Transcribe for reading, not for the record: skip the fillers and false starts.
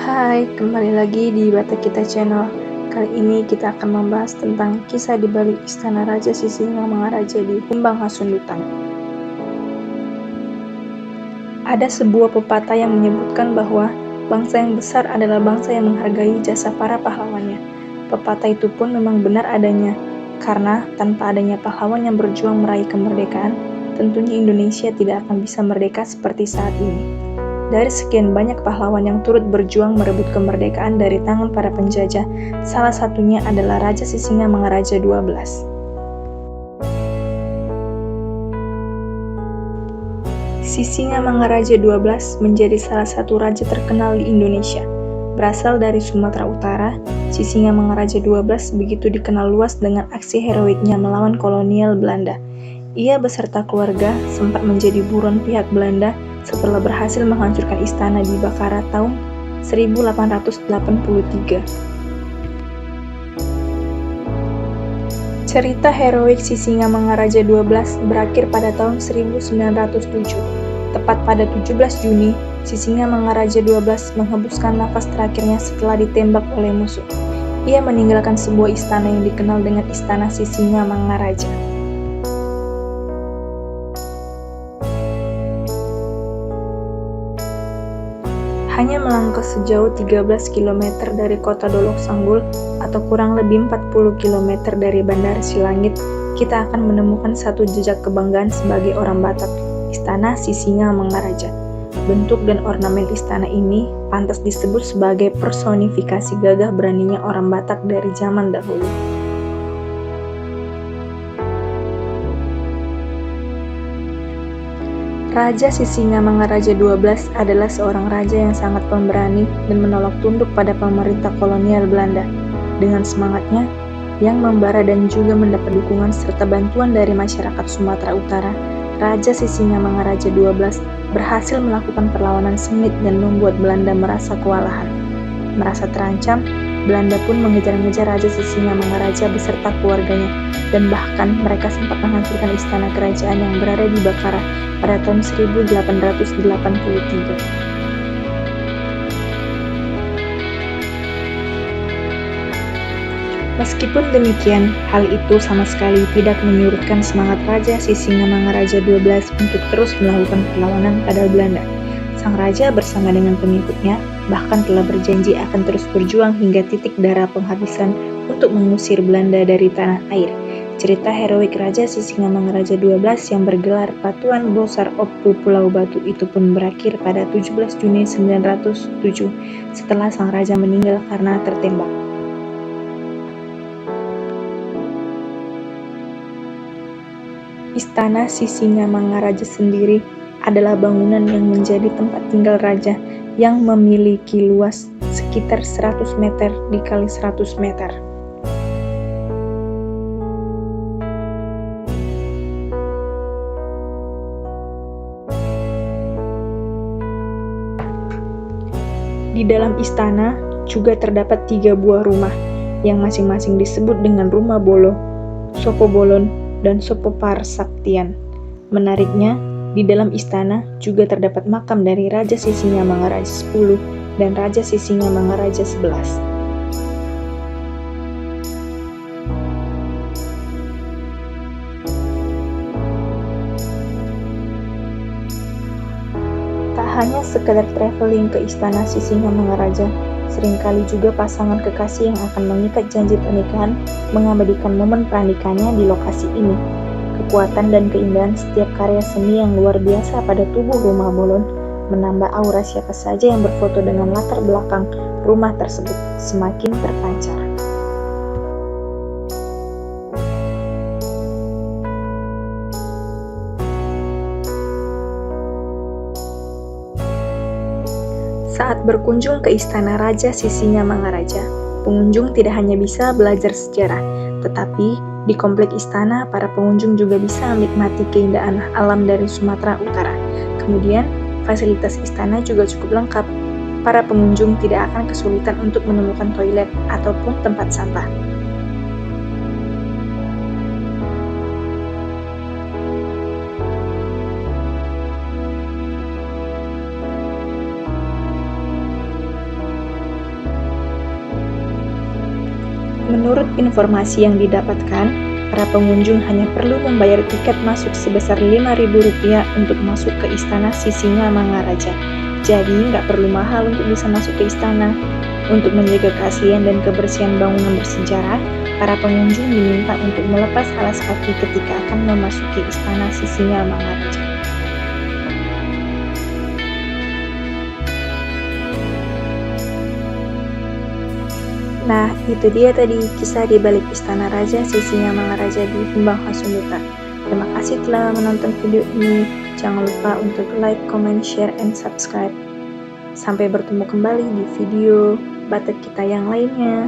Hai, kembali lagi di Bata Kita Channel. Kali ini kita akan membahas tentang kisah di balik Istana Raja Sisingamangaraja di Humbang Hasundutan. Ada sebuah pepatah yang menyebutkan bahwa bangsa yang besar adalah bangsa yang menghargai jasa para pahlawannya. Pepatah itu pun memang benar adanya, karena tanpa adanya pahlawan yang berjuang meraih kemerdekaan, tentunya Indonesia tidak akan bisa merdeka seperti saat ini. Dari sekian banyak pahlawan yang turut berjuang merebut kemerdekaan dari tangan para penjajah, salah satunya adalah Raja Sisingamangaraja XII. Sisingamangaraja XII menjadi salah satu raja terkenal di Indonesia. Berasal dari Sumatera Utara, Sisingamangaraja XII begitu dikenal luas dengan aksi heroiknya melawan kolonial Belanda. Ia beserta keluarga sempat menjadi buron pihak Belanda setelah berhasil menghancurkan istana di Bakara tahun 1883. Cerita heroik Sisingamangaraja XII berakhir pada tahun 1907. Tepat pada 17 Juni, Sisingamangaraja XII menghembuskan nafas terakhirnya setelah ditembak oleh musuh. Ia meninggalkan sebuah istana yang dikenal dengan Istana Sisingamangaraja. Hanya melangkah sejauh 13 km dari kota Dolok Sanggul atau kurang lebih 40 km dari Bandara Silangit, kita akan menemukan satu jejak kebanggaan sebagai orang Batak, Istana Sisingamangaraja. Bentuk dan ornamen istana ini pantas disebut sebagai personifikasi gagah beraninya orang Batak dari zaman dahulu. Raja Sisingamangaraja XII adalah seorang raja yang sangat pemberani dan menolak tunduk pada pemerintah kolonial Belanda. Dengan semangatnya, yang membara dan juga mendapat dukungan serta bantuan dari masyarakat Sumatera Utara, Raja Sisingamangaraja XII berhasil melakukan perlawanan sengit dan membuat Belanda merasa kewalahan. Merasa terancam, Belanda pun mengejar-ngejar Raja Sisingamangaraja beserta keluarganya, dan bahkan mereka sempat menghancurkan istana kerajaan yang berada di Bakara pada tahun 1883. Meskipun demikian, hal itu sama sekali tidak menyurutkan semangat Raja Sisingamangaraja XII untuk terus melakukan perlawanan pada Belanda. Sang raja bersama dengan pengikutnya bahkan telah berjanji akan terus berjuang hingga titik darah penghabisan untuk mengusir Belanda dari tanah air. Cerita heroik Raja Sisingamangaraja XII yang bergelar Patuan Bosar Opu Pulau Batu itu pun berakhir pada 17 Juni 1907 setelah sang raja meninggal karena tertembak. Istana Sisingamangaraja sendiri adalah bangunan yang menjadi tempat tinggal raja yang memiliki luas sekitar 100 meter dikali 100 meter. Di dalam istana juga terdapat 3 buah rumah yang masing-masing disebut dengan Rumah Bolo, Sopo Bolon, dan Sopo Parsaktian. Menariknya, di dalam istana juga terdapat makam dari Raja Sisingamangaraja X dan Raja Sisingamangaraja XI. Tak hanya sekedar traveling ke Istana Sisingamangaraja, seringkali juga pasangan kekasih yang akan mengikat janji pernikahan mengabadikan momen pernikahannya di lokasi ini. Kekuatan dan keindahan setiap karya seni yang luar biasa pada tubuh Rumah Bolon menambah aura siapa saja yang berfoto dengan latar belakang rumah tersebut semakin terpancar. Saat berkunjung ke Istana Raja Sisingamangaraja, pengunjung tidak hanya bisa belajar sejarah, tetapi di komplek istana para pengunjung juga bisa menikmati keindahan alam dari Sumatera Utara. Kemudian, fasilitas istana juga cukup lengkap. Para pengunjung tidak akan kesulitan untuk menemukan toilet ataupun tempat sampah. Menurut informasi yang didapatkan, para pengunjung hanya perlu membayar tiket masuk sebesar Rp5.000 untuk masuk ke Istana Sisingamangaraja. Jadi nggak perlu mahal untuk bisa masuk ke istana. Untuk menjaga keaslian dan kebersihan bangunan bersejarah, para pengunjung diminta untuk melepas alas kaki ketika akan memasuki Istana Sisingamangaraja. Nah, itu dia tadi kisah di balik Istana Raja Sisingamangaraja di Humbang Hasunduta. Terima kasih telah menonton video ini. Jangan lupa untuk like, comment, share, and subscribe. Sampai bertemu kembali di video Batak kita yang lainnya.